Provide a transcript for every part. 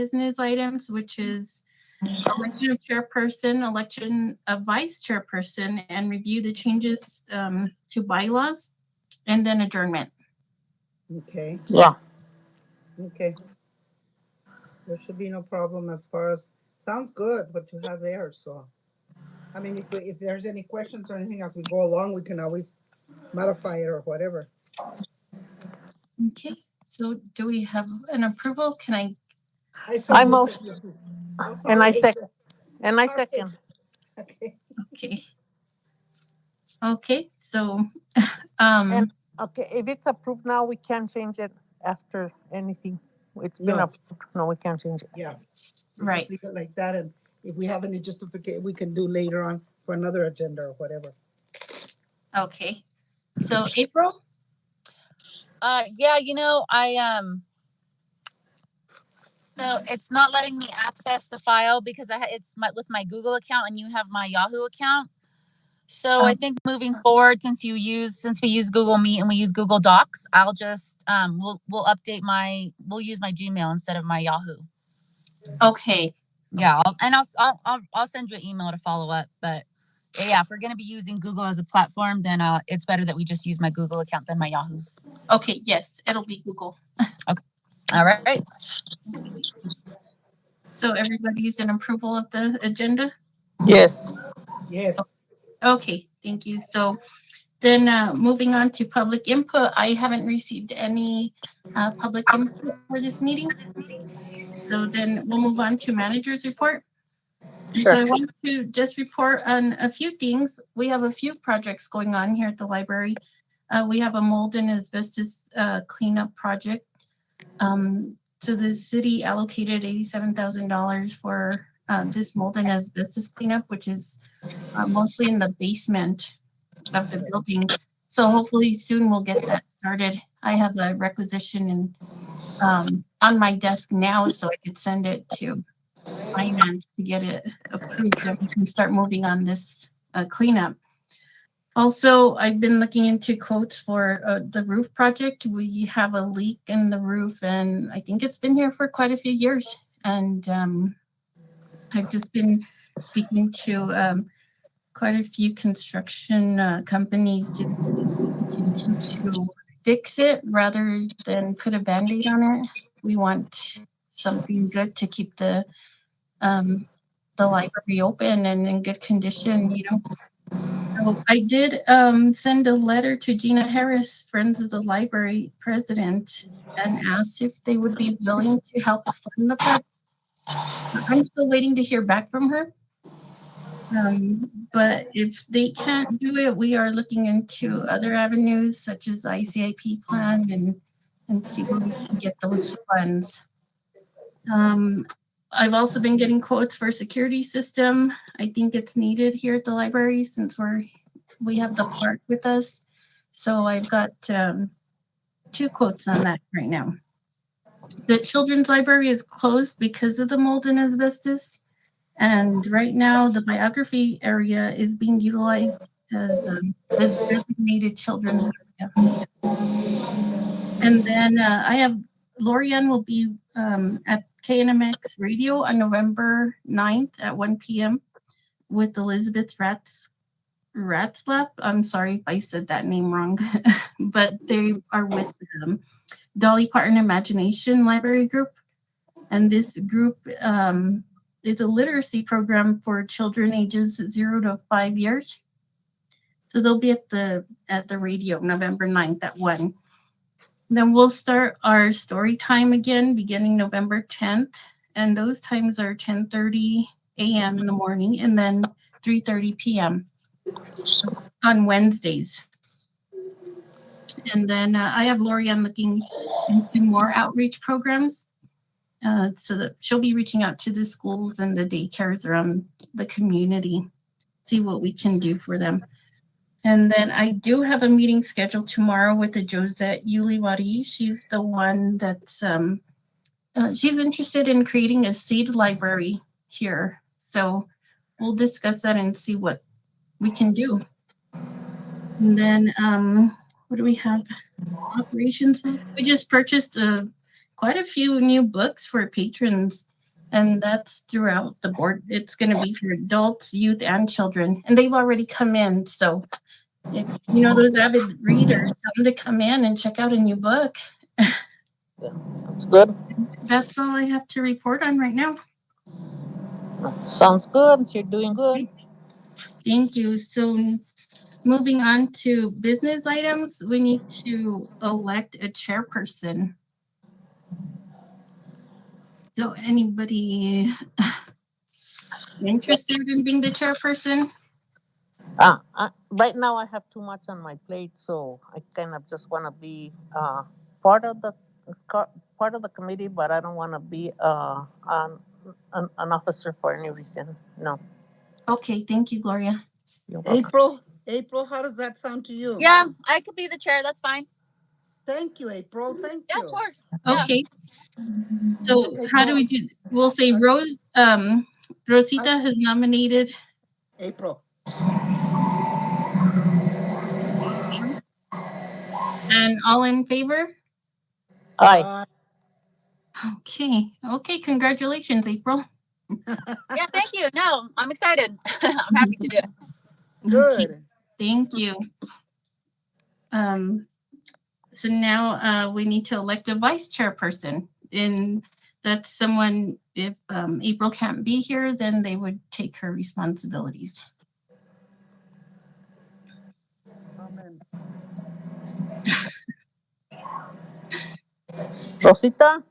business items, which is election of chairperson, election of vice chairperson, and review the changes to bylaws, and then adjournment. Okay. Yeah. Okay. There should be no problem as far as, sounds good what you have there, so. I mean, if there's any questions or anything as we go along, we can always modify it or whatever. Okay, so do we have an approval? Can I? I motion. And I second. And I second. Okay. Okay. Okay, so, And okay, if it's approved now, we can't change it after anything. It's been No. approved. No, we can't change it. Yeah. We Right. just leave it like that, and if we have any justification, we can do later on for another agenda or whatever. okay. So April? Yeah, so it's not letting me access the file because it's with my Google account and you have my Yahoo account. So I think moving forward, since we use Google Meet and we use Google Docs, I'll just we'll use my Gmail instead of my Yahoo. Okay. Yeah, I'll send you an email to follow up. But yeah, if we're gonna be using Google as a platform, then it's better that we just use my Google account than my Yahoo. Okay, yes, it'll be Google. Okay. All right. So everybody's in approval of the agenda? Yes. Yes. Okay, thank you. So then moving on to public input, I haven't received any public input for this meeting. So then we'll move on to manager's report. Sure. So I want to just report on a few things. We have a few projects going on here at the library. We have a mold and asbestos cleanup project. So the city allocated $87,000 for this mold and asbestos cleanup, which is mostly in the basement of the building. So hopefully soon we'll get that started. I have a requisition on my desk now, so I could send it to finance to get it approved and we can start moving on this cleanup. Also, I've been looking into quotes for the roof project. We have a leak in the roof, and I think it's been here for quite a few years. And I've just been speaking to quite a few construction companies to fix it rather than put a Band-Aid on it. We want something good to keep the library open and in good condition, So I did send a letter to Gina Harris, Friends of the Library president, and asked if they would be willing to help fund the project. I'm still waiting to hear back from her. But if they can't do it, we are looking into other avenues such as the ICIP plan and see where we can get those funds. I've also been getting quotes for a security system. I think it's needed here at the library since we have the park with us. So I've got 2 quotes on that right now. The children's library is closed because of the mold and asbestos. And right now the biography area is being utilized as the designated children's area. And then I have Lorianne will be at KNMX Radio on November 9th at 1 p.m. with Elizabeth Ratzlaff. I'm sorry if I said that name wrong, but they are with Dolly Parton Imagination Library Group. And this group is a literacy program for children ages 0 to 5 years. So they'll be at the radio November 9th at 1. Then we'll start our story time again beginning November 10th. And those times are 10:30 a.m. in the morning and then 3:30 p.m. on Wednesdays. And then I have Lorianne looking into more outreach programs so that she'll be reaching out to the schools and the daycares around the community, see what we can do for them. And then I do have a meeting scheduled tomorrow with the Josette Uliwari. She's the one that's, she's interested in creating a seed library here. So we'll discuss that and see what we can do. And then what do we have? Operations. We just purchased quite a few new books for patrons. And that's throughout the board. It's going to be for adults, youth, and children. And they've already come in. So if you know those avid readers, tell them to come in and check out a new book. Sounds good. That's all I have to report on right now. Sounds good. You're doing good. Thank you. So moving on to business items, we need to elect a chairperson. So anybody interested in being the chairperson? Right now I have too much on my plate, so I kind of just want to be part of the part of the committee, but I don't want to be an officer for any reason. No. Okay, thank you, Gloria. You're welcome. April, how does that sound to you? Yeah, I could be the chair. That's fine. Thank you, April. Thank Yeah, you. of course. Yeah. Okay. So Okay, how do so- we do? We'll say Rosita has nominated. April. And all in favor? Aye. Okay, congratulations, April. Yeah, thank you. No, I'm excited. I'm happy to do it. Good. Okay, thank you. So now we need to elect a vice chairperson. And that's someone, if April can't be here, then they would take her responsibilities. Amen. Rosita?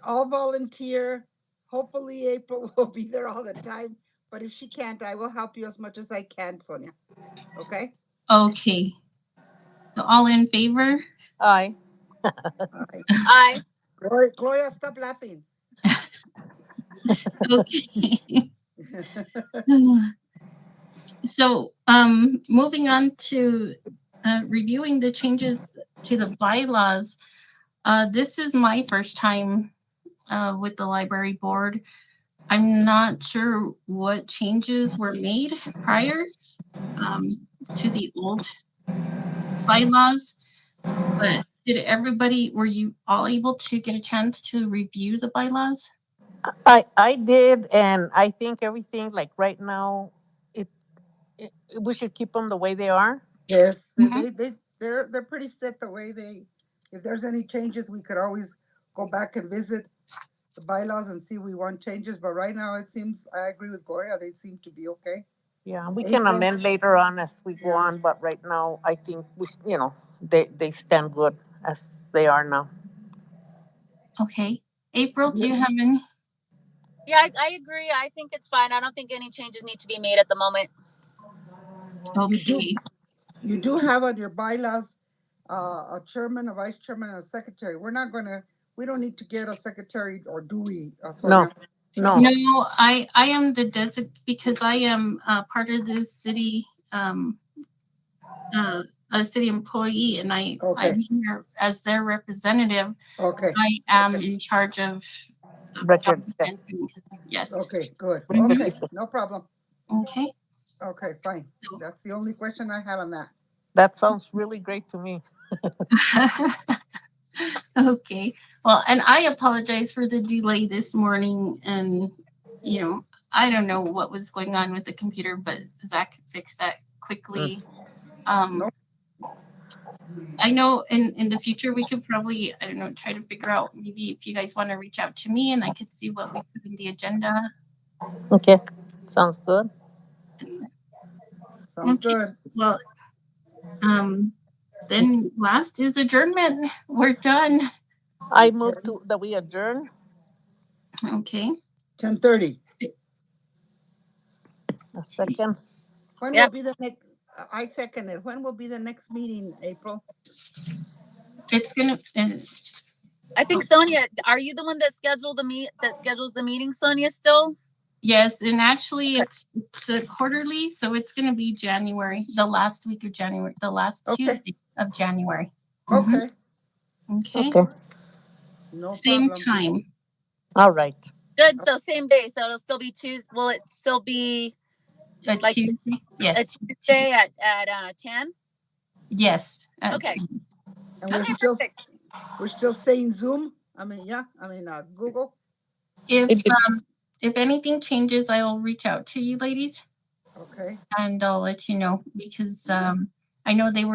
I'll volunteer. Hopefully April will be there all the time. But if she can't, I will help you as much as I can, Sonia. Okay? Okay. So all in favor? Aye. All right. I Gloria, stop laughing. Okay. So moving on to reviewing the changes to the bylaws. This is my first time with the library board. I'm not sure what changes were made prior to the old bylaws, but were you all able to get a chance to review the bylaws? I did, and I think everything like right now, we should keep them the way they are. Yes, Mhm. they're pretty set the way they. If there's any changes, we could always go back and visit the bylaws and see we want changes. But right now, it seems I agree with Gloria. They seem to be okay. Yeah, we can April? amend later on as we go Yeah. on, but right now I think they stand good as they are now. Okay. April, do you have any? yeah, I agree. I think it's fine. I don't think any changes need to be made at the moment. Okay. You do have on your bylaws a chairman, a vice chairman, and a secretary. We don't need to get a secretary, or do we, Sonia? No. No, I am the because I am part of the city, a city employee, and Okay. I'm here as their representative. Okay. I am Okay. in charge of Records. Yeah. documenting. Yes. Okay, good. Mhm. Okay, no problem. Okay. Okay, fine. That's the only question I had on that. That sounds really great to me. Okay. Well, and I apologize for the delay this morning. And, I don't know what was going on with the computer, but Zach fixed that quickly. No. I know in the future we could probably, I don't know, try to figure out maybe if you guys want to reach out to me and I could see what we put in the agenda. Okay, sounds good. Sounds Okay. good. Well, then last is adjournment. We're done. I move that we adjourn. Okay. 10:30. A second. When Yep. will be the next? I second it. When will be the next meeting, April? It's gonna. I think Sonia, are you the one that schedules the meeting, Sonia, still? Yes, and actually it's a quarterly, so it's gonna be January, the last week of January, the last Okay. Tuesday of January. Okay. Okay. Okay. No Same problem. time. All right. Good. So same day. So it'll still be Tuesday. Will it still be A Like- Tuesday. a Yes. Tuesday at 10? Yes. at Okay. 10. And Okay, perfect. we're still staying Zoom. Google. If if anything changes, I'll reach out to you ladies Okay. and I'll let you know because I know they were